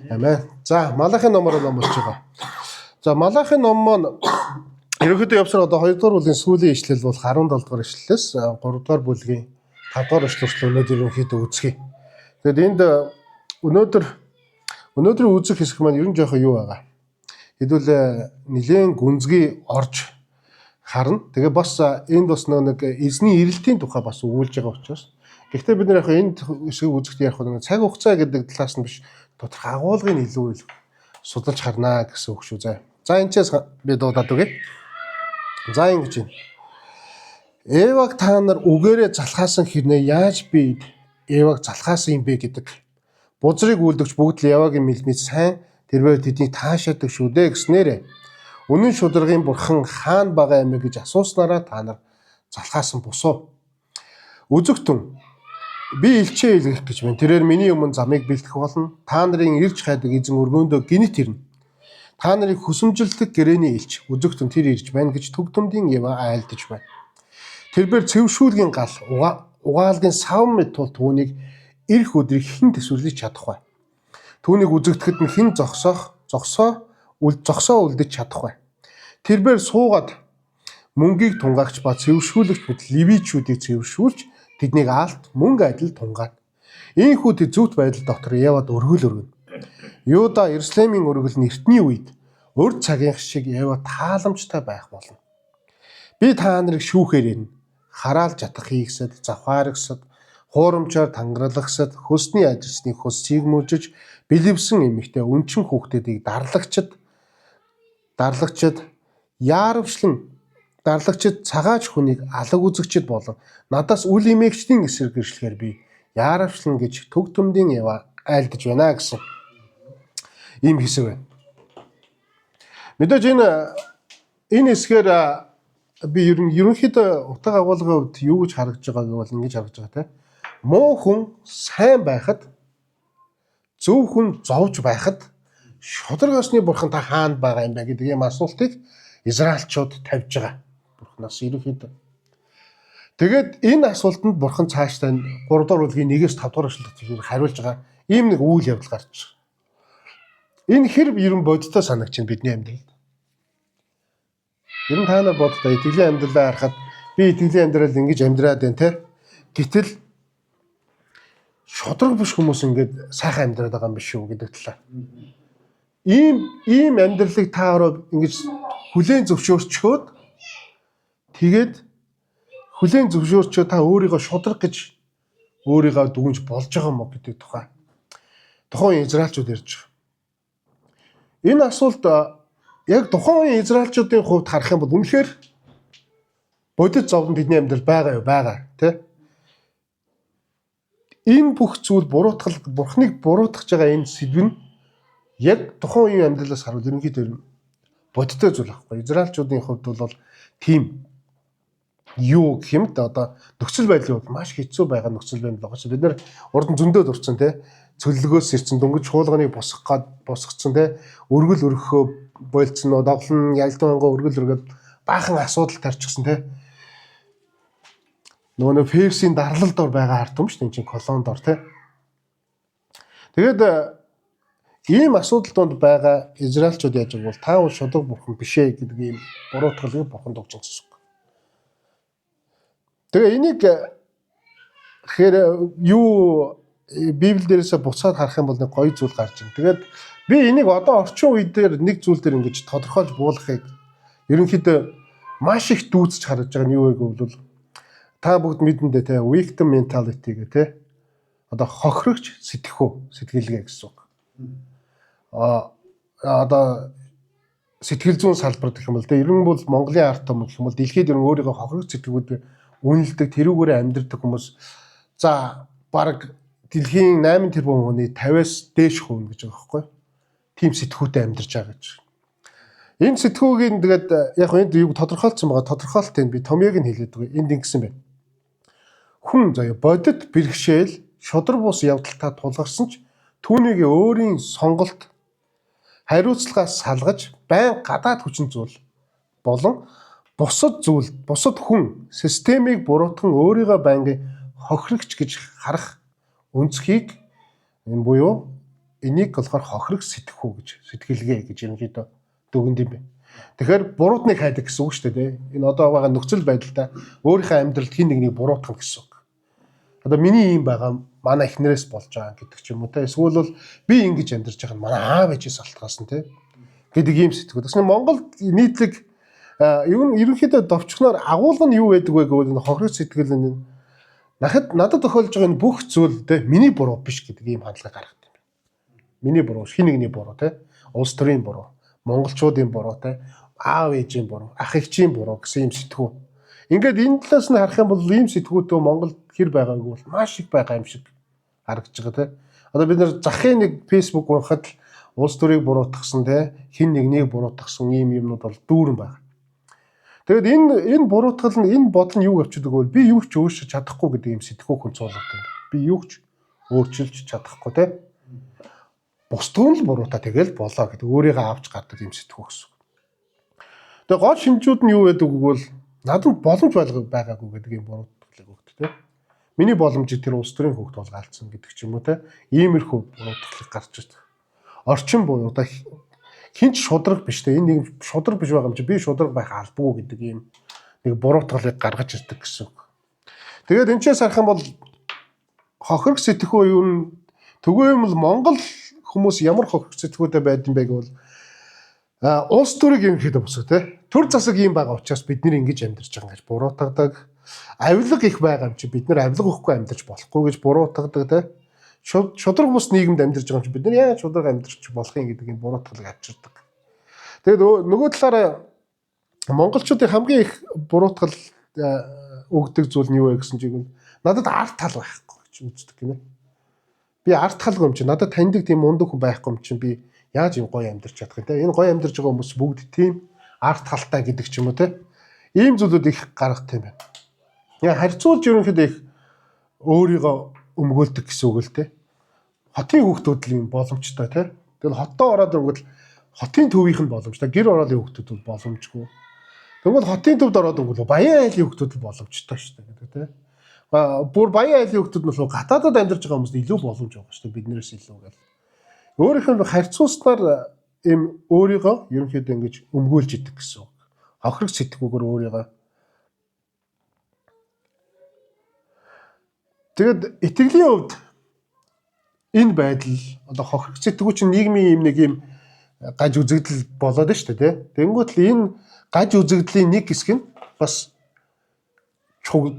Амен. За, Малахи номоор ном болж байгаа. За, Малахи ном маань ерөнхийдөө явсаар одоо 2 дугаар бүлгийн сүүлийн ишлэл бол 17 дугаар ишлэлээс 3 дугаар бүлгийн 5 дугаар ишлэлд өнөөдөр ерөнхийдөө үзье. Тэгэд энд өнөөдрийн үзэх хэсэг маань ерөн жоохон юу байгаа. Хэдүүл нэлээд гүнзгий орж харна. Тэгээ бас энд бас нэг эзний ирэлтийн тухай бас өгүүлж байгаа учраас. Гэхдээ бид нэр яг энд хэсгийг үзэхдээ яг нэг цаг хугацаа гэдэг талаас нь биш тодорхой агуулгын илүү судалж харнаа гэсэн үг шүү. За энэчээс би дуудаад өгье. За ингэж байна. Эваг та нар үгээрээ залхаасан хэрнээ яаж би Эваг залхаасан юм бэ гэдэг. Бузрыг үлдэгч бүгд л Явагийн мэлмид сайн тэрвэр тэднийг таашаадаг шүү дээ гэснээрээ үнэн шударгын бурхан хаана байгаа юм бэ гэж асууснараа та нар залхаасан босоо. Үзэгтэн би илчээ илгэх гэж байна. Тэрээр миний өмнө замыг бэлтгэх болно. Та нарын ирж хайдаг эзэн өргөөндөө гинэт ирнэ. Та нарыг хүсэмжилдэг гэрээний илч үзэгтэн тэр ирж байна гэж төгтөмдийн Ява айлдаж байна. Тэрээр цэвшүүлгийн гал угаалгын савн мэт тул түүнийг ирэх өдрийг хэн төсвөрлөж чадах вэ? Түүнийг үзэгдэхэд нь хэн зогсоо үлдэж чадах вэ? Тэрээр суугаад мөнгийг тунгаагч ба цэвшүүлэгч бүт левичүүдийг цэвшүүлж тэднийг аалт мөнгө адил тунгаад. Ийхүү тэд зүвт байдал дотор Явад өргөл өргөнө. Юда Иерусалимийн өргөл нь эртний үед урд цагийн шиг Ява тааламжтай байх болно. Би та нарыг шүүхээр ирнэ. Хараал жатах хийгсэд, завхааргсад, хуурамчаар тангарлагсад, хөсний ажилчны хөс цэгмүүлж, бэлэвсэн эмэгтэй өнчин хүүхдүүдийг дарлагчид, цагаач хүнийг алаг үзэгчд болон надаас үл эмээгчдийн эсрэг гэрчлэхээр би яаравчлан гэж төгтөмдийн Ява айлдаж байна гэсэн ийм хэсэг байна. Мэдээж энэ хэсгээр би ерөнхийдөө утга агуулгын хувьд юу гэж харагдж байгааг бол ингэж харагдж байгаа те. Муу хүн сайн байхад, зөв хүн зовж байхад шударгасны бурхан та хаана байгаа юм бэ гэдэг ийм асуултыг Израильчууд тавьж байгаа. Бурханаас ерөнхийдөө. Тэгээд энэ асуултанд бурхан цаашдаа 3 дугаар бүлгийн 1-ээс 5 дугаар эшлэлд хариулж байгаа ийм нэг үйл явдал гарч байгаа. Энэ хэр ерөн бодиттой санагч нь бидний амьдралд. Ер нь та нар боддоо итгэлийн амьдралаа харахад би итгэлийн амьдрал ингэж амьдраад байна те. Гэтэл шудраг биш хүмүүс ингэж сайхан амьдраад байгаа юм биш үү гэдэг талаар. Ийм амьдралыг та ороо ингэж хүлээн зөвшөөрчөөд тэгээд хүлээн зөвшөөрчөө та өөрийгөө шудраг гэж өөрийгөө дүгнж болж байгаа юм уу гэдэг тухайн израильчууд ярьж байгаа. Энэ асуулт яг тухайн израильчуудын хувьд харах юм бол үнэхээр бодит зовлон бидний амьдрал байгаа юу? Байгаа тий. Энэ бүх зүйл бурхныг буруутгах байгаа энэ сэдв нь яг тухайн үеийн амьдралаас харуул ерөнхийдөө бодиттой зүйл байхгүй. Израильчуудын хувьд бол тийм юу гэх юм да одоо нөхцөл байдлын хувьд маш хэцүү байгаа нөхцөл байдал байгаа чинь бид нэр урд нь зөндөө дурсан тий. Цөллөгөөс ирсэн дөнгөж чуулганыг босгоцсон тий. Өргөл өргөхөө болцсон уу давлан ялдангоо өргөл өргөд баахан асуудал тарчихсан тий. Нөгөө Февсийн дарлал дор байгаа ард юм шүү дээ энэ чинь колон дор тий. Тэгээд ийм асуудал донд байгаа израильчууд яаж байгаа бол та бол шудраг бурхан биш ээ гэдэг ийм буруутгалыг бурхан тогтсон. Тэгээ энийг тэгэхээр юу Библи дээрээс буцаад харах юм бол нэг гоё зүйл гарч байна. Тэгээд би энийг одоо орчин үе дээр нэг зүйл дээр ингэж тодорхойлж буулгахыг ерөнхийдөө маш их дүүцэж харж байгаа нь юу вэ гэвэл та бүгд мэдэндээ те victim mentality гэх те одоо хохирогч сэтгэлгээ гэсэн үг. Одоо сэтгэл зүйн салбар гэх юм бол те ерөн бол Монголын ард том гэх юм бол дэлхийд ерөн өөрийгөө хохирогч сэтгэлгүүд үнэлдэг тэрүүгээрээ амьдардаг хүмүүс за баг дэлхийн 8 тэрбум хүний 50-аас дээш хувь гэж байгаа байхгүй. Тим сэтгүүтэй амьдарч байгаа гэж. Энэ сэтгүүгийн тэгээд яг энд юу тодорхойлцсон байгаа. Тодорхойлтыг би томьёог нь хэлээд байгаа. Энд ингэсэн байна. Хүн заяа бодит бэрхшээл шудраг бус явдалтаа тулгарсан ч түүнийг өөрийн сонголт хариуцлагаас салгаж байн гадаад хүчин зүйл болон бусад хүн системийг буруутган өөрийгөө байнгын хохирогч гэж харах өнцгийг энэ буюу энийг болохоор хохирог сэтгэхүү гэж сэтгэлгээ гэж ерөнхийдөө дүгнэд юм байна. Тэгэхээр буруудныг хайдаг гэсэн үг шүү дээ. Энэ одоо байгаа нөхцөл байдалтай өөрийнхөө амьдралд хин нэгнийг буруутгах гэсэн үг. Одоо миний юм байгаа манай эхнэрээс болж байгаа гэдэг ч юм уу те. Эсвэл бол би ингэж амьдарч байгаа нь манай аав ээжээс алтгаас нь те гэдэг ийм сэтгэл. Тэгвэл Монголд нийтлэг ерөнхийдөө довчхоноор агуулга нь юу байдаг вэ гэвэл энэ хохирог сэтгэл нь надад тохиолж байгаа энэ бүх зүйл те миний буруу биш гэдэг ийм хандлага гаргадаг юм. Миний буруу, хин нэгний буруу те. Улс төрийн буруу, монголчуудын буруу те, аав ээжийн буруу, ах эгчийн буруу гэсэн юм сэтгүү. Ингээд энэ талаас нь харах юм бол ийм сэтгүүтөө Монголд хэр байгаагүй бол маш их байгаа юм шиг харагдаж байгаа те. Одоо бид нэр захын нэг Facebook унахад л улс төрийг буруутгасан те, хин нэгнийг буруутгасан ийм юмнууд бол дүүрэн байна. Тэгэд энэ буруутгал нь энэ бодол нь юу авчдаг вэ? Би юу ч өөрчилж чадахгүй гэдэг юм сэтгүү хүн цуулгадаг. Би юу ч өөрчилж чадахгүй те. Бусдын л буруутай тэгэл болоо гэдэг өөрийгөө авч гардаг юм сэтгүү гэсэн. Тэгээ гол шинжүүд нь юу байдаг вэ гэвэл надад боломж байгаагүй гэдэг юм буруутгалыг өгдөг те. Миний боломжийг тэр улс төрийн хөвгт болгоалцсан гэдэг ч юм уу те. Иймэрхүү буруутгалыг гарч ирдэг. Орчин буюу одоо хинч шудраг биш те. Энэ нэг шудраг биш байгаа юм чи би шудраг байх албагүй гэдэг ийм нэг буруутгалыг гаргаж ирдэг гэсэн. Тэгээд энэ ч харах юм бол хохирог сэтгэхүй юу н төгөө юм л Монгол хүмүүс ямар хохирог сэтгэхүйтэй байд юм бэ гэвэл улс төрийг ерөнхийдөө босоо те. Төр засаг юм байгаа учраас бид нэр ингэж амьдарч байгаа гэж буруутгадаг. Авилга их байгаа юм чи бид нэр авилга өгөхгүй амьдарч болохгүй гэж буруутгадаг те. Шудраг бус нийгэмд амьдарч байгаа юм чи бид нэр яа шудраг амьдарч болох юм гэдэг энэ буруутгалыг авчирдаг. Тэгээд нөгөө талаараа монголчуудын хамгийн их буруутгал өгдөг зүйл нь юу вэ гэсэн чинь надад арт тал байхгүй гэж үздэг гинэ. Би арт талгүй юм чи надад таньдаг тийм ундаг хүн байхгүй юм чи би яаж юм гоё амьдарч чадах юм те. Энэ гоё амьдарч байгаа хүмүүс бүгд тийм арт талтай гэдэг ч юм уу те. Ийм зүйлүүд их гаргадаг юм байна. Яа харьцуулж ерөнхийдөө их өөрийгөө өмгөөлдөг гэсэн үг л те. Хотын хүүхдүүд л юм боломжтой те. Тэгэл хотоо ороод ирэнгүүт хотын төвийнх нь боломжтой. Гэр ороолын хүүхдүүд бол боломжгүй. Тэгвэл хотын төвд ороод ирэнгүүт баян айлын хүүхдүүд л боломжтой шүү дээ гэдэг те. Бүр баян айлын хүүхдүүд нь бол гадаадад амьдарч байгаа хүмүүст илүү боломж байгаа шүү дээ биднээс илүү гэл. Өөрийнхөө харьцуулснаар им өөрийгөө ерөнхийдөө ингэж өмгөөлж идэг гэсэн. Хохирог сэтгэхүйгээр өөрийгөө. Тэгэд итгэлийн хувьд энэ байдал одоо хохирог сэтгэхүй чинь нийгмийн юм нэг юм гаж үзэгдэл болоод нь шүү дээ. Тэнгүүт л энэ гаж үзэгдлийн нэг хэсэг нь бас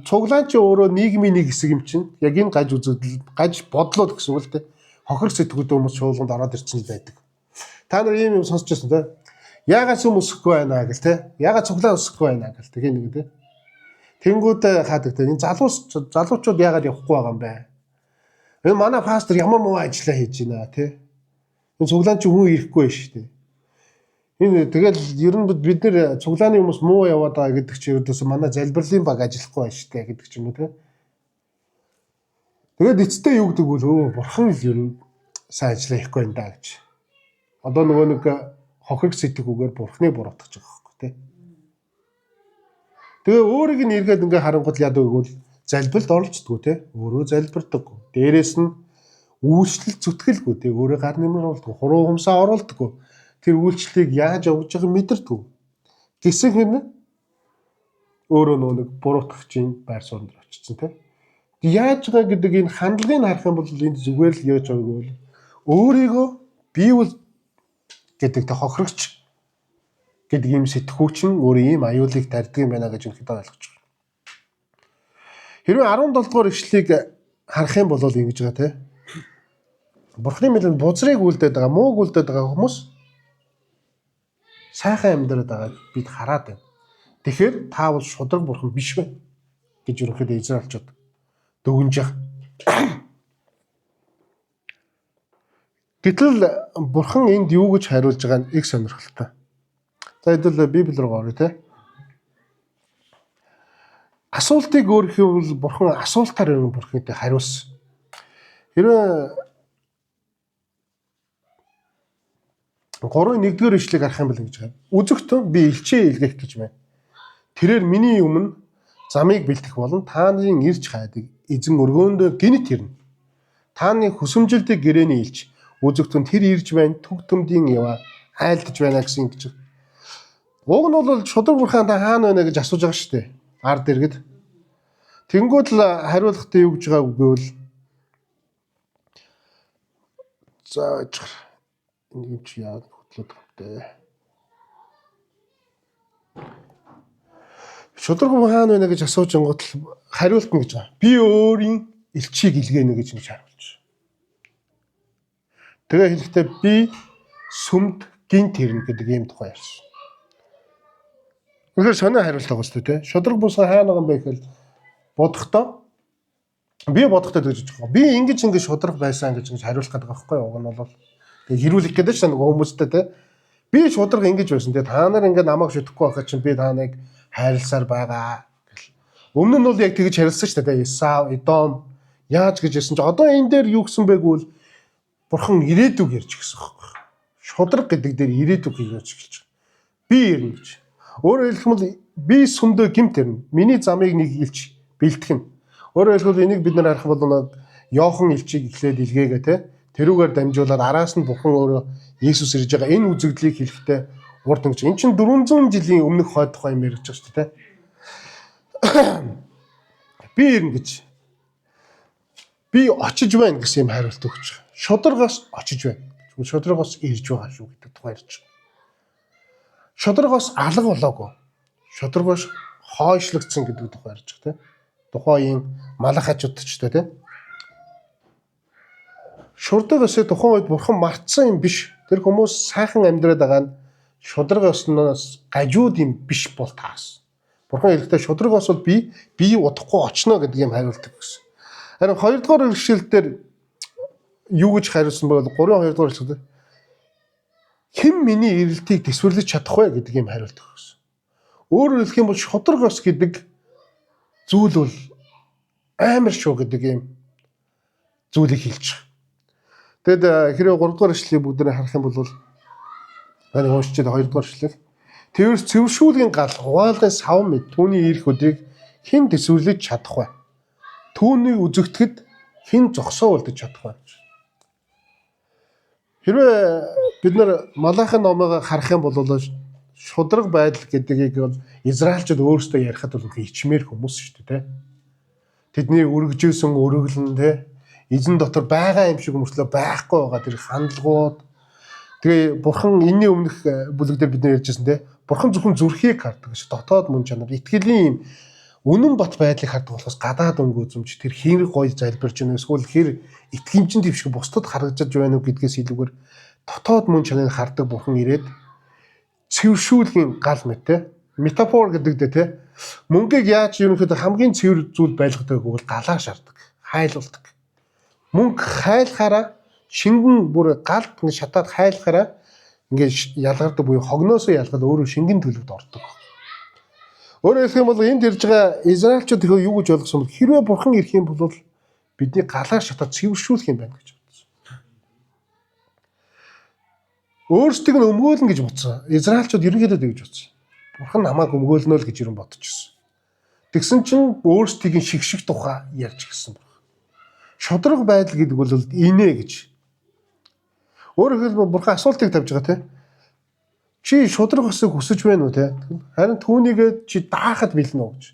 цуглаан чи өөрөө нийгмийн нэг хэсэг юм чинь яг энэ гаж үзэгдэл гаж бодлоод гэсэн үг л дээ. Хохирог сэтгэхүйтэй хүмүүс шуулганд ороод ирсэн байдаг. Та нар ийм юм сонсч байсан те. Яагаад сүм өсөхгүй байна гэл те. Яагаад цуглаан өсөхгүй байна гэл тэг нэг те. Тэнгүүд хаадаг те. Энэ залуучууд яагаад явахгүй байгаа юм бэ? Энэ манай пастор ямар муу ажиллаа хийж байна те. Энэ цуглаан чи хүн ирэхгүй шүү дээ. Энэ тэгэл ер нь бид нэр цуглааны хүмүүс муу яваад байгаа гэдэг чи ердөөсөө манай залбирлын баг ажиллахгүй байна шүү дээ гэдэг ч юм уу те. Тэгээд эцтэй юу гэдэг бол бурхан л ер нь сайн ажиллаа хийхгүй байна да гэж. Одоо нөгөө нэг хохирог сэтгэхүйгээр бурхныг буруутгаж байгаа байхгүй тий. Тэгээ өөрийг нь эргээд ингээ харангуут яадаг гэвэл залбиралд оролцдгоо тий. Өөрөө залбирдаг. Дээрээс нь үйлчлэл зүтгэлгүй тий. Өөрөө гар нэмэр болдгоо. Хуруу хумсаа оруулдаггүй. Тэр үйлчлэлийг яаж явуулж байгааг мэдэрдэг. Гэсэн хэрнэ өөрөө нөгөө нэг буруутгах чинь байр суурьнд очсон тий. Яаж байгаа гэдэг энэ хандлагыг харах юм бол энэ зүгээр л яаж байгааг бол өөрийгөө биевэл гэдэг тэ хохирогч гэдэг юм сэтгүүчин өөрөө ийм аюулыг тарьдаг юм байна гэж өнөхөд ойлгож байна. Хэрвээ 17 дугаар ишлэлийг харах юм бол ингэж байгаа те. Бурхны мэдэн бузрыг үлдээд байгаа, мууг үлдээд байгаа хүмүүс сайхан амьдраад байгааг бид хараад байна. Тэгэхээр та бол шудраг бурхан биш вэ гэж ерөнхийдөө Израильчууд дүгнж байгаа. Гэтэл бурхан энд юу гэж хариулж байгаа нь их сонирхолтой. За хэдүүл Библи рүү орё те. Асуултыг өөрөөхөө бурхан асуултаар бурхантай хариулсан. Хэрвээ 3:1-р ишлэгийг харах юм бол ингэж байна. Үзэгтэн би илчээ илгээх гэж байна. Тэрээр миний өмнө замыг бэлтэх болон та нарын ирж хайдаг эзэн өргөөндөө гинт ирнэ. Тааны хүсэмжилтийг гэрээний илч үзэгтэн тэр ирж байна, төг төмдийн яваа айлдж байна гэсэн ингэж. Уг нь бол шудраг бурхан та хаана байна гэж асууж байгаа шүү дээ. Ард иргэд. Тэнгүүд л хариулахтай юу гэж байгааг үгүй. За энэ юм чи яа хөтлөд тавтай. Шудраг бурхан хаана байна гэж асууж ангууд хариултна гэж байгаа. Би өөрийн элчийг илгээнэ гэж нэг хариулж. Тэгээ хэлэхдээ би сүмд гинт хэрнэ гэдэг ийм тухай ярьсан. Тэгэхээр сонио хариулт байгаа шүү дээ. Шудраг бурхан хаана байгаа юм бэ гэхэл бодохдоо гэж байгаа. Би ингэж шудраг байсан гэж хариулах гэдэг байхгүй юу? Уг нь бол тэгээ хэрүүлэх гэдэг чинь нөгөө хүмүүстэй те. Би шудраг ингэж байсан. Тэгээ та нар намайг шүтгэхгүй байхад чинь би та нарыг хайрласаар байгаа гэл. Өмнө нь бол яг тэгж харилсан шүү дээ. Исав, Эдом яаж гэж ярьсан чи одоо энэ дээр юу гэсэн бэ гэвэл бурхан ирээдүг ярьж гисэн байхгүй. Шудраг гэдэг дээр ирээдүг ярьж гэлж. Би ирнэ гэж. Өөрөөр хэлэх юм бол би сүмдөө гимт ирнэ. Миний замыг нэг илч бэлтгэн. Өөрөөр хэлбэл энийг бид нар харах бол Иохан элчийг эхлээд илгээгээ те. Тэрүүгээр дамжуулаад араас нь бурхан өөрөө Иесус ирж байгаа энэ үзэгдлийг хэлэхдээ урд ингэж. Эн чинь 400 жилийн өмнөх хойд тухай юм ярьж байгаа шүү дээ те. Би ирнэ гэж. Би очиж байна гэсэн юм хариулт өгч байгаа. Шударгаас очиж байна. Шударгаас ирж байгаа шүү гэдэг тухай ярьж байгаа. Шударгаас алга болоогүй. Шударгаас хойшлогдсон гэдэг тухай ярьж байгаа те. Тухайн малах хажуудчтай те. Шударгаас тухайн үед бурхан мартсан юм биш. Тэр хүмүүс сайхан амьдраад байгаа нь шударгаас гажууд юм биш бол таас. Бурхан хэлэхдээ шударгаас бол би удахгүй очно гэдэг юм хариулдаг гэсэн. Харин 2 дугаар ишлэлдэр юу гэж хариулсан бэ? 3-2 дугаар ишлэлдэр хэн миний ирэлтийг төсвөрлөж чадах вэ гэдэг юм хариулдаг гэсэн. Өөрөөр хэлэх юм бол шударгаас гэдэг зүйл бол амар шүү гэдэг юм зүйлийг хэлж байгаа. Тэгэд хэрэг 3 дугаар ишлэлийг бүгд харах юм бол энэ уншиж 2 дугаар ишлэл. Тэрс цэвэршүүлгийн гал хуваалын сав мэд түүний ирэх өдрийг хэн төсвөрлөж чадах вэ? Түүнийг үзэгдэхэд хэн зогсоо үлдэж чадах вэ? Хэрвээ бид нар Малахи номыг харах юм бол шудраг байдал гэдгийг Израильчууд өөрсдөө ярихад бол ичмээр хүмүүс шүү дээ. Тэдний өргөжөөсөн өргөлн те эзэн дотор байгаа юм шиг мөртлөө байхгүй байгаа тэр хандлагууд. Тэгээ бурхан энэний өмнөх бүлэг дээр бид нар ярьжсэн те. Бурхан зөвхөн зүрхийг хардаг ш. Дотоод мөн чанар итгэлийн юм үнэн бат байдлыг хардаг болохоос гадаад өнгө үзэмж тэр хэр гоё залбирч байна эсвэл хэр итгэмжин дэвшиг бусдад харагдаж байна уу гэдгээс илүүгээр дотоод мөн чанарыг хардаг бурхан ирээд цэвэршүүлгийн гал мэт метафор гэдэг дээ те. Мөнгийг яаж ерөнхийдөө хамгийн цэвэр зүйл байлгадаг гэвэл галаа шаарддаг, хайлуулдаг. Мөнгө хайлахаараа шингэн бүр галд ингэ шатаад хайлахаараа ингэ ялгардаг буюу хогноосоо ялгаад өөрөө шингэн төлөвд ордог. Өөрөөр хэлэх юм бол энд ирж байгаа Израильчууд тэгэхээр юу гэж ойлгосон бэ? Хэрвээ бурхан ирэх юм бол бидний галаа шатаад цэвэршүүлэх юм байна гэж бодсон. Өөрсдийг нь өмгөөлнө гэж бодсон. Израильчууд ерөнхийдөө тэгж бодсон. Бурхан намайг өмгөөлнө л гэж ерөн бодчихсон. Тэгсэн чинь өөрсдийг нь шигших тухай ярьж гисэн. Шудраг байдал гэдэг бол инээ гэж. Өөрөөр хэлбэл бурхан асуултыг тавьж байгаа те. Чи шудраг осыг хүсэж байна уу те? Харин түүнийг чи даахад билнэ үү гэж.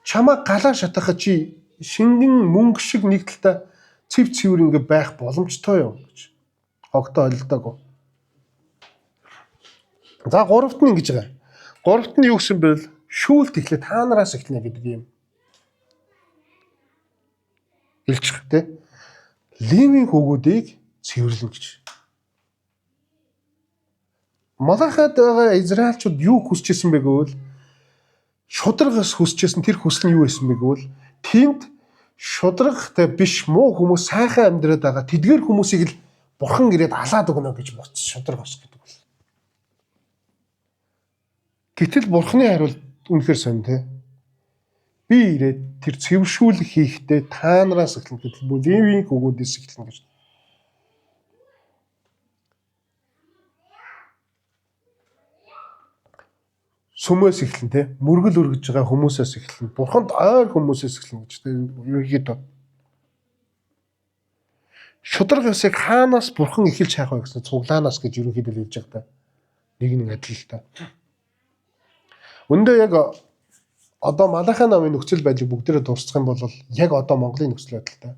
Чамаа галаа шатахад чи шингэн мөнгө шиг нэг талтай цэв цэвэр ингэ байх боломжтой юу гэж. Хогтой ойлдоогүй. За гуравт нь ингэж байгаа. Гуравт нь юу гэсэн бэ? Шүүлт эхлээ та нараас эхлэнэ гэдэг юм. Хэлчих те. Левийн хүүгүүдийг цэвэрлэн гэж. Малахад байгаа Израильчууд юу хүсчихсэн бэ гэвэл шудрагаас хүсчихсэн тэр хүсэл нь юу байсан бэ гэвэл тэнд шудрагтай биш муу хүмүүс сайхан амьдраад байгаа тэдгээр хүмүүсийг л бурхан ирээд алаад өгнө гэж бодсон шудрагаас гэдэг бол. Гэтэл бурханы хариулт үнэхээр сонь те. Би ирээд тэр цэвэршүүлэх хийхдээ та нараас эхлэн гэтэл Левийн хүүгүүдээс эхлэн гэж. Сүмээс эхлэн те мөргөл өргөж байгаа хүмүүсээс эхлэн бурханд ойр хүмүүсээс эхлэн гэж те ерөнхийдөө. Шудраг ёсыг хаанаас бурхан эхэлж хайх вэ гэсэн цуглаанаас гэж ерөнхийдөө хэлж байгаа та. Нэг адил л та. Үндэ яг одоо Малахи намын нөхцөл байдлыг бүгдээрээ дурсах юм бол яг одоо Монголын нөхцөл байдалтай.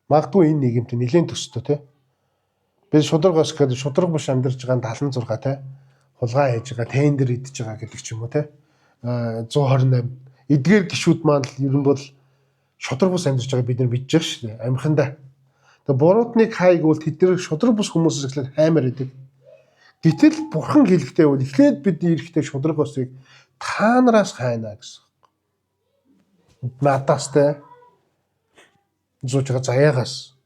Магадгүй энэ нийгэмд нэлээд төстэй тий. Би шудраг ёс гэдэг шудраг биш амьдарч байгаа 76 тий. Хулгай хийж байгаа, тендер идж байгаа гэдэг ч юм уу тий. 128 эдгээр гişүүд маань л ер нь бол шудраг бус амьдарч байгаа бид нар мэдж байгаа шүү дээ. Амхандаа. Тэгээ буруутныг хайгуул тэдгээр шудраг бус хүмүүсээс эхлээд хаймаар идэг. Гэтэл бурхан хэлэхдээ бол эхлээд бидний эрэхтэй шудраг бусыг та нараас хайна гэсэн. Надаас те зүүж байгаа заяагаас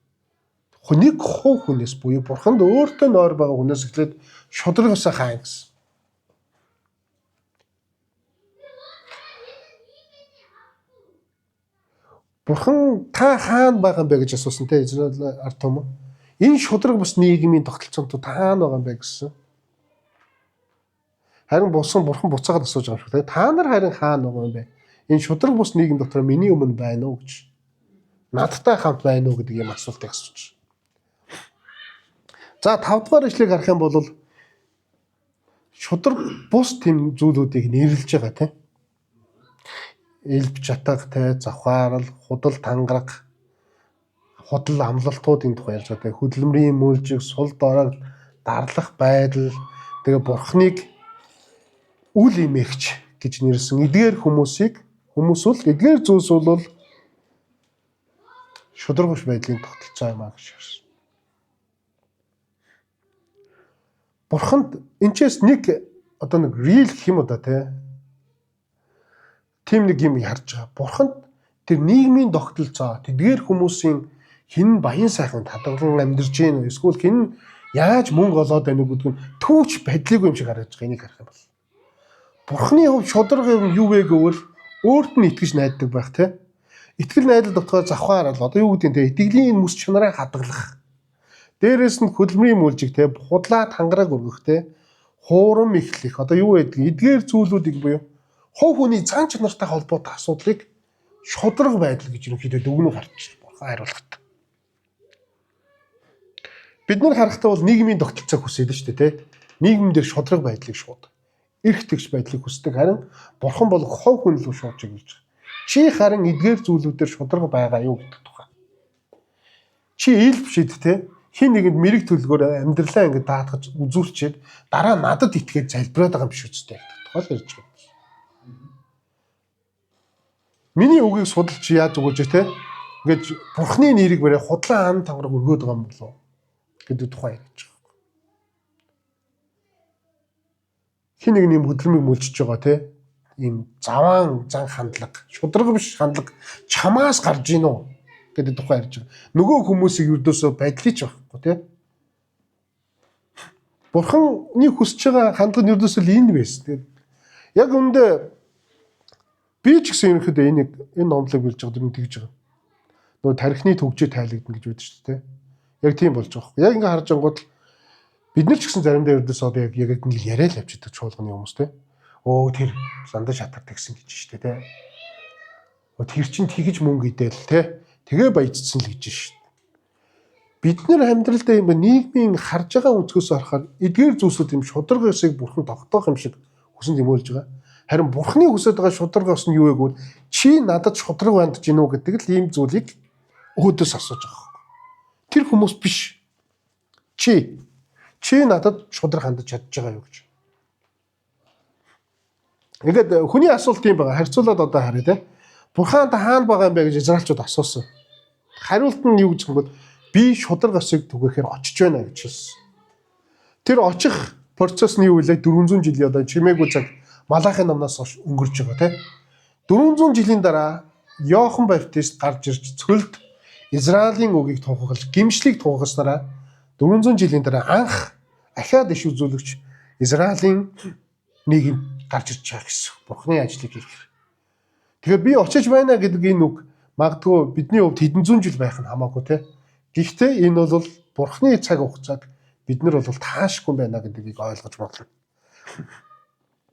хүнийг хов хүнээс буюу бурханд өөртөө нойр байгаа хүнээс эхлээд шудраг бусаа хайна гэсэн. Бурхан та хаана байгаа юм бэ гэж асуусан те Израиль ард түмэн. Энэ шудраг бус нийгмийн тогтолцоонд та хаана байгаа юм бэ гэсэн. Харин бурхан буцаагаад асууж байгаа юм шиг те. Та нар харин хаана байгаа юм бэ? Энэ шудраг бус нийгэм дотор миний өмнө байна уу гэж. Надтай хамт байна уу гэдэг юм асуултыг асууж. За 5 дугаар ишлэгийг харах юм бол шудраг бус тэм зүйлүүдийг нэрлэж байгаа те. Элб чатагтай, завхаарал, худал тангараг, худал амлалтуудын тухай ярьж байгаа. Хөдөлмөрийн мөржиг, сул дорой, дарлах байдал, тэгээ бурхныг үл имэгч гэж нэрлсэн. Эдгээр хүмүүс бол эдгээр зүйлс бол шудраг биш байдлын тогтолцоо юм аа гэж ярьсан. Бурханд энэчээс нэг real гэх юм уу да те. Тим нэг юм харж байгаа. Бурханд тэр нийгмийн тогтолцоо тэдгээр хүмүүсийн хэн баян сайхан хадгалан амьдарч гин эсвэл хэн яаж мөнгө олоод байна уу гэдэг нь түүч байдлыг юм шиг харагдаж байгаа. Энийг харах юм бол. Бурханы хувь шудраг юм юу вэ гэвэл өөрт нь итгэж найддаг байх те. Итгэл найдал дотор завхаарал одоо юу гэдэг нь те итгэлийн мэс чанараа хадгалах. Дээрээс нь хөдөлмөрийн мүлжиг те худлаа тангараг өргөх те хуурам ихлэх одоо юу гэдэг эдгээр зүйлүүдийг буюу хов хүний зан чанартай холбоотой асуудлыг шудраг байдал гэж ерөнхийдөө дүгнүү харж бурхан хариулахад. Бид нар харахтаа бол нийгмийн тогтолцоог хүсээд шүү дээ те. Нийгмэн дээр шудраг байдлыг шууд эрх тэгш байдлыг хүсдэг. Харин бурхан бол хов хүн л шууд чиглэж байгаа. Чи харин эдгээр зүйлүүдээр шудраг байгаа юу гэдэг тухай. Чи ил бишэд те хин нэгэнд мэрэг төлгөөр амьдралаа ингэ даатгаж үзүүлчихэд дараа надад итгээд залбираад байгаа юм биш үстэй гэдэг тухай л ярьж байгаа. Миний үгийг судалж яаж өгөөж те ингээд бурхны нэрийг барай худлаа ан тангараг өргөөд байгаа юм болов гэдэг тухай ярьж байгаа. Хин нэг юм хөдөлмөрийг мүлжиж байгаа те ийм заваан зан хандлага шудраг биш хандлага чамаас гарж ийн үү гэдэг тухай ярьж байгаа. Нөгөө хүмүүсийг өрдөөсөө байдлыг ч байхгүй те. Бурханы хүсэж байгаа хандлага нь өрдөөсөө энэ байсан. Яг үүндээ би ч гэсэн ерөнхийдөө энэ номлог билж байгаа дүн тэгж байгаа. Нөгөө тархины төгжээ тайлагдана гэж байдаг шүү дээ. Яг тийм болж байгаа. Яг ингээ харж ангууд бид нар ч гэсэн заримдаа өрдөөс одоо яг нэг яриа л авчидаг чуулганы хүмүүс те. Өө тэр зандаа шатардаг гэсэн гэж шүү дээ те. Тэр чинь тэгж мөнгө идээл те. Тэгээ баяжцсан л гэж шүү дээ. Бид нар амьдралдаа юм нийгмийн харж байгаа өнцгөөс харахаар эдгээр зүйлсүүд юм шудраг ёсыг бурхан тогтоох юм шиг хүсэн тэмүүлж байгаа. Харин бурхны хүсэж байгаа шудраг ёс нь юу вэ гэвэл чи надад шудраг бандж гинүү гэдэг л ийм зүйлийг өөдөөс асууж байгаа. Тэр хүмүүс биш. Чи надад шудраг хандаж чадж байгаа юу гэж. Ингээд хүний асуулт юм байгаа. Харьцуулаад одоо харъя те. Бурхан та хаана байгаа юм бэ гэж израилчууд асуусан. Хариулт нь юу гэж юм бол би шудраг ёсыг түгээхээр очиж байна гэж хэлсэн. Тэр очих процесс нь юу вэ? 400 жилийн одоо чимээгүй цаг Малахи намнаас өнгөрч байгаа те. 400 жилийн дараа Иохан Баптист гарч ирж цөлд Израилийн үгийг тунхаглаж гимшлийг тунхагласнараа 400 жилийн дараа анх ахаад иш үзүүлэгч Израилийн нийгэм гарч ирж байгаа гэсэн. Бурхны ажлыг хийх. Тэгэхээр би очиж байна гэдэг энэ үг магадгүй бидний хувьд хэдэн зуун жил байх нь хамаагүй те. Гэхдээ энэ бол Бурхны цаг хугацааг бид нар бол таашгүй байна гэдгийг ойлгож болно.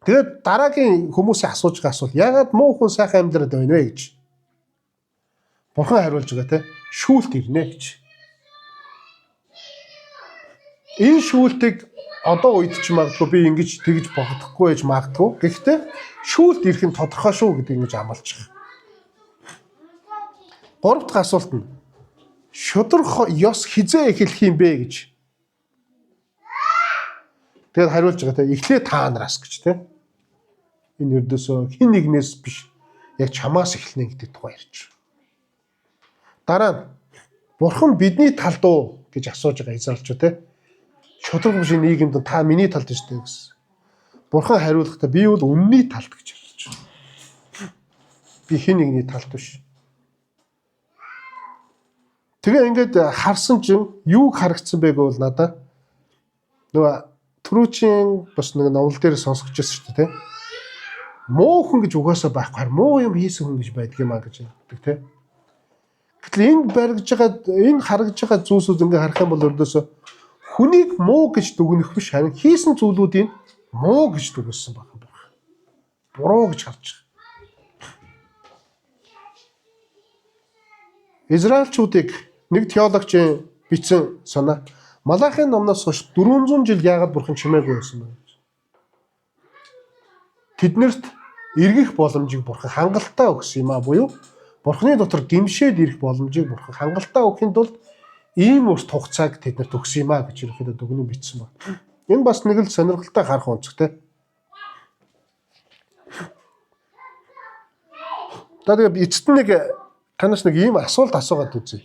Тэгээд дараагийн хүмүүсийн асууж байгаа асуулт ягаад муу хүн сайхан амьдраад байна вэ гэж. Бурхан хариулж байгаа те. Шүүлт ирнэ гэж. энэ шүүлтийг одоо үед ч магадгүй би ингэж тэгж богдохгүй байж магадгүй. Гэхдээ шүүлт ирэх нь тодорхой шүү гэдэг ингэж амлаж байгаа. Гурав дахь асуулт нь шудраг ёс хизээ эхлэх юм бэ гэж. Тэгээд хариулж байгаа те эхлээ та нараас гэж те. Энэ ердөөсөө хин нэгнээс биш яг чамаас эхэлнэ гэдэг тухай ярьж байна. Дараа нь Бурхан бидний талд уу гэж асууж байгаа израилчууд те. Шудраг биш нийгэмд та миний талд шүү дээ гэсэн. Бурхан хариулахдаа би бол үнний талд гэж ярьж байна. Би хин нэгний талд биш. Тэгээ ингээд харсан чинь юуг харагдсан байг бол надаа нөгөө түрүүчийн бас нэг новел дээр сонсгож байсан шүү дээ. Муу хүн гэж угаасаа байхгүй хар муу юм хийсэн хүн гэж байдаг юм а гэж хэлдэг те. Гэтэл энэ баригж байгаа энэ харагдж байгаа зүйлсүүд ингээ харах юм бол өрдөөсөө хүнийг муу гэж дүгнэх биш харин хийсэн зүйлүүдийг муу гэж дүгнсэн байх юм байна. Буруу гэж харж байгаа. Израильчуудыг нэг теологчийн бичсэн санаа Малахын номноос хойш 400 жил яагаад Бурхан чимээгүй байсан бэ гэж. Тэднэрт эргэх боломжийг Бурхан хангалттай өгсөн юм а буюу Бурханы дотор гимшээд ирэх боломжийг Бурхан хангалттай өгөхийн тулд ийм урт хугацааг тэднэрт өгсөн юм а гэж ерөөхдөө дүгнэн бичсэн байна. Энэ бас нэг л сонирхолтой харах онцгой. Тэгээд эцэст нэг танаас нэг ийм асуулт асуугаад үзье.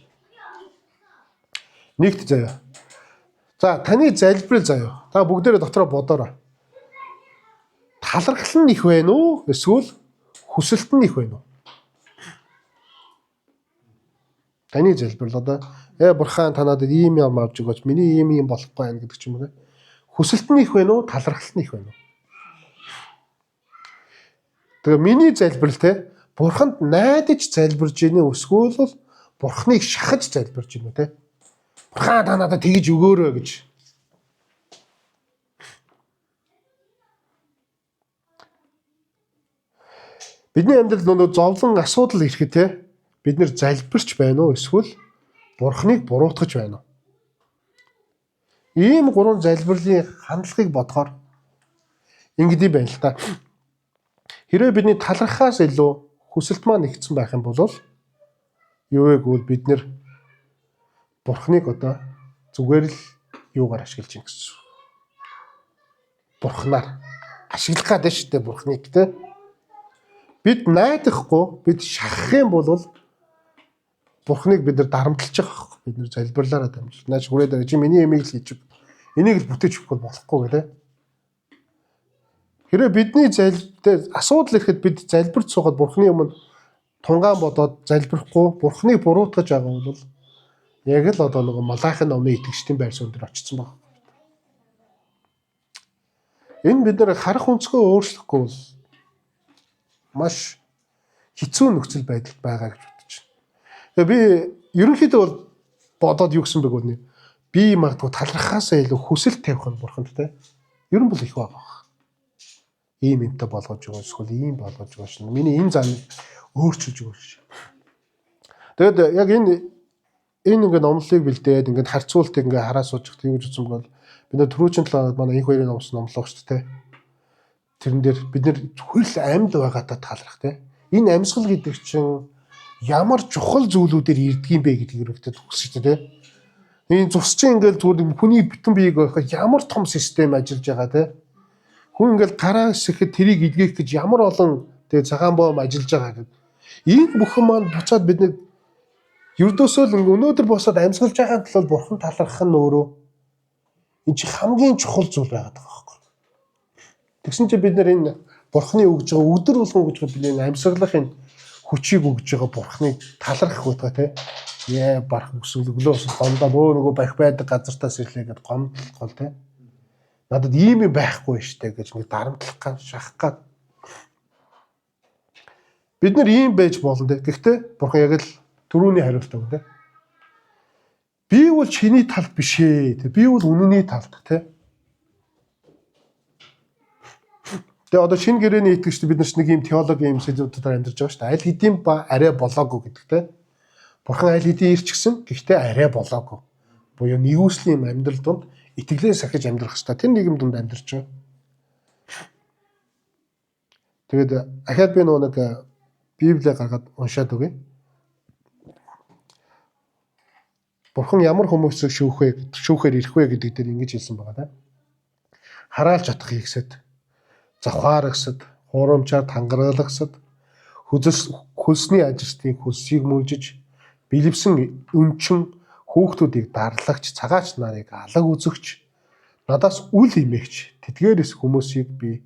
Нэгт заяа. За таны залбирал заяа. Та бүгдээрээ дотроо бодоорой. Талархал нь их байна уу? Эсвэл хүсэлт нь их байна уу? Таны залбирал одоо Бурхан та надад ийм юм авч өгөөч. Миний ийм болохгүй байна гэдэг ч юм уу. Хүсэлт нь их байна уу? Талархал нь их байна уу? Тэгээ миний залбирал те Бурханд найдаж залбирж ийнэ эсвэл Бурханыг шахаж залбирж ийнэ те. Бурхан та надад тэгж өгөөрэй гэж. Бидний амьдралд нөгөө зовлон асуудал ирэхэд те бид нэр залбирч байна уу эсвэл Бурханыг буруутгаж байна уу? Ийм гурван залбирлын хандлагыг бодохоор ингэдэм байна л та. Хэрвээ бидний талархаас илүү хүсэлт маань нэгдсэн байх юм бол юу вэ гэвэл бид нэр Бурханыг одоо зүгээр л юугаар ашиглаж ийн гэсэн. Бурханаар ашиглах гэдэг шүү дээ Бурханыг те. Бид найдахгүй бид шахах юм бол Бурханыг бид нар дарамтлаж байгаа байхгүй. Бид нар залбирлаараа дамжуулж. Наач хүрээд чи миний ямиг л хийж өг. Энийг л бүтээж өгөх болохгүй гэлээ. Хэрвээ бидний асуудал ирэхэд бид залбирч суугаад Бурханы өмнө тунгаан бодоод залбирахгүй Бурханыг буруутгаж байгаа бол яг л одоо нэг Малахын номны итгэгчдийн байр суурь дээр очсон байна. Энэ бид нар харах өнцгөө өөрчлөхгүй бол маш хэцүү нөхцөл байдалд байгаа гэж бодож байна. Тэгээ би ерөнхийдөө бол бодоод юу гэсэн бэ гэнэ. Би магадгүй талархаасаа илүү хүсэл тавих нь Бурханд те. Ер нь бол их байгаа. Ийм юмтай болгож өгөөс эсвэл ийм болгож өгөөш. Миний энэ замыг өөрчилж өгөөш. Тэгэд яг энэ ингээ номлолыг бэлдээд ингээ харьцуултыг ингээ хараа сууж ихтэй юу гэж үзсэн бол бид нар түрүүчийн талаар манай их хоёрын номсон номлоо шүү дээ. Тэрэн дээр бид нэр зүгээр л амьд байгаадаа таалрах те. Энэ амьсгал гэдэг чинь ямар чухал зүйлүүдээр ирдэг юм бэ гэдгийг өрөвдөд төгсөж те. Энэ цусчин ингээл зүгээр хүний бүтэн биеийг байхад ямар том систем ажиллаж байгаа те. Хүн ингээл гараа хэсэхэд тэрийг идгэх гэж ямар олон тэгээ цагаан боом ажиллаж байгаа гэдэг. Энэ бүхэн маань буцаад бид нэг ердөөсөө л өнөөдөр босоод амьсгалж байгаа тул Бурхан талархах нь өөрөө энэ чи хамгийн чухал зүйл байгаад байгаа байхгүй. Тэгсэн чинь бид нэр энэ Бурханы өгж байгаа өдөр болгон гэж бид энэ амьсгалах энэ хүчийг өгж байгаа Бурханыг талархах утга те. Яа барах өсөглөө гомдоо нөгөө байх байдаг газартаас ирлээ гэд гомдол те. Надад ийм юм байхгүй штэ гэж нэг дарамтлах гал шахах гал. Бид нар ийм байж болно те. Гэхдээ Бурхан яг л түрүүний хариулт өгнө те. Би бол чиний талд биш ээ. Би бол үнэний талд те. Тэгээ одоо шинэ гэрээний итгэгчд бид нар ч нэг юм теологийн юм сэдвүүдээр амьдарч байгаа шүү дээ. Аль хэдийн ба арай болоогүй гэдэг те. Бурхан аль хэдийн ирчихсэн. Гэхдээ арай болоогүй. Буюу нэгүслийн амьдрал донд итгэлээс ахиж амьдрах хэрэгтэй. Тэр нийгэм донд амьдарч байгаа. Тэгээд ахаад би нэг Библийг гаргаад уншаад өгье. Бурхан ямар хүмүүсийг шүүхээр ирэх вэ гэдэг дээр ингэж хэлсэн байгаа да. Хараалж чадах хийгсэд, завхааргасад, хуурамчаар тангараглагсад, хөлсний ажилтныг хөлсийг мүлжиж, билевсэн өмчин хүүхдүүдийг дарлагч, цагаач нарыг алаг үзэгч, надаас үл имэгч, тэдгээрээс хүмүүсийг би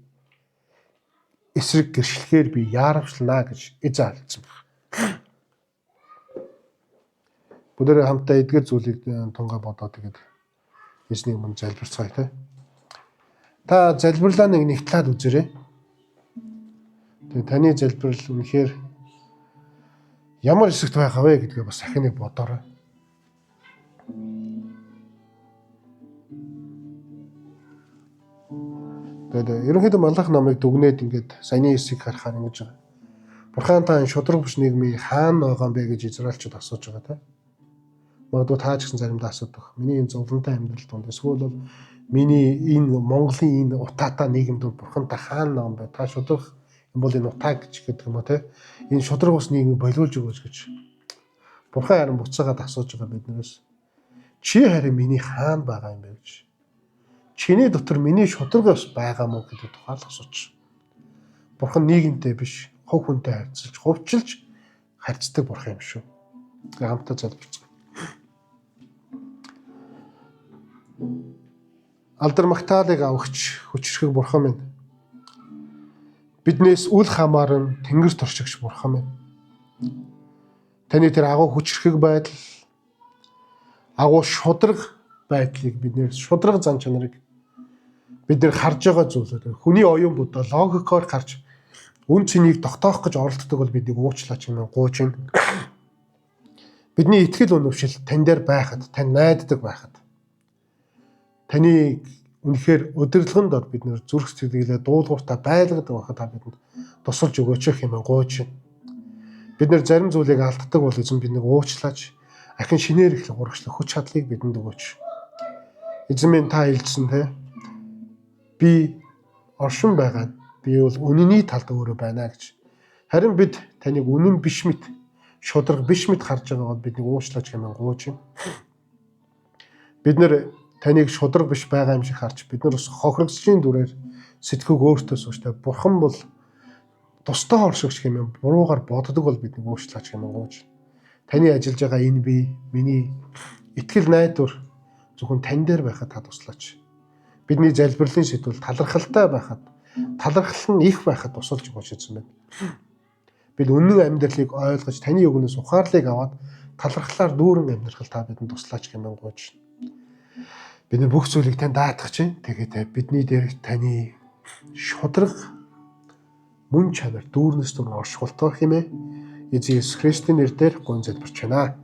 эсрэг гэрчлэхээр би яаравчлана гэж эзэн алдсан байна. Бүгдээ хамтдаа эдгээр зүйлийг тунгаа бодоод тэгээд эзний өмнө залбирцгаая те. Та залбирлаа нэг талаад үзээрэй. Тэгээд таны залбирал үнэхээр ямар эсэгт байгаа вэ гэдгээ бас ахиныг бодоорой. Тэгээд ерөнхийдөө Малах номыг дүгнээд ингээд саяны хэсгийг харахаар ингэж байгаа. Бурхан та энэ шудраг биш нийгмийг хаана байгаа юм бэ гэж израильчууд асууж байгаа те. Магадгүй та ч гэсэн заримдаа асуудаг. Миний энэ зовлонтой амьдрал донд эсвэл бол миний энэ Монголын энэ утаатай нийгэм донд Бурхан та хаана байгаа юм бэ? Та шудраг юм бол энэ утаа гэж гэдэг юм уу те. Энэ шудраг ус нийгмийг болиулж өгөөч гэж. Бурхан харин буцаагаад асууж байгаа биднээс. Чи харин миний хаана байгаа юм бэ гэж. Чиний дотор миний шудраг ус байгаа мó гэдэг тухай асууж. Бурхан нийгэмтэй биш, хувь хүнтэй харьцаж, хувьчилж харьцдаг бурхан юм шүү. Тэгээ хамтаа залбирцгаая. Алдар магтаалыг авахч хүчрхэг бурхан минь. Биднээс үл хамааран тэнгэр туршигч бурхан минь. Таны тэр агуу хүчрхэг байдал, агуу шудраг байдлыг биднээс шудраг зан чанарыг бид нэр харж байгаа зүйлүүд хүний оюун бодол логикоор харж үн цэнийг тогтоох гэж оролддог бол биднийг уучлаач юм гооч юм. Бидний итгэл үнэмшил тань дээр байхад, тань найддаг байхад таны үнэхээр удирдлагын дор бид нэр зүрх сэтгэлээ дуулууртаа байлгадаг байхад та бидэнд тусалж өгөөч юм гооч. Бид нэр зарим зүйлийг алддаг бол эзэн биднийг уучлаач. Ахин шинээр их урагшлах хүч чадлыг бидэнд өгөөч. Эзэн минь та хэлсэн те. Би оршин байгаа. Би бол үнэний талд өөрөө байна гэж. Харин бид таныг үнэн биш мэт, шудраг биш мэт харж байгаа бол биднийг уучлаач хэмээн гооч юм. Бид нэр таныг шудраг биш байгаа юм шиг харж бид нар бас хохирогчийн дүрээр сэтгэхүйг өөртөө сууштай. Бурхан бол тустай оршигч хэмээн буруугаар боддог бол биднийг уучлаач хэмээн гооч. Таны ажиллаж байгаа энэ би миний итгэл найдвар зөвхөн тань дээр байхад та туслаач. Бидний залбирлын сэдвэл талархалтай байхад, талархал нь их байхад тусалж өгөөч гэсэн байна. Бид үнэн амьдралыг ойлгож таны үгнээс ухаарлыг аваад талархлаар дүүрэн амьдрах та бидэнд туслаач хэмээн гооч. Бид бүх зүйлийг тань даатгах чинь тэгээд бидний дээр таны шудраг мөн чанар дүүрнэс дүр оршуултаа хэмээн Эзэн Есүс Христосийн нэрээр гон залбирч байна.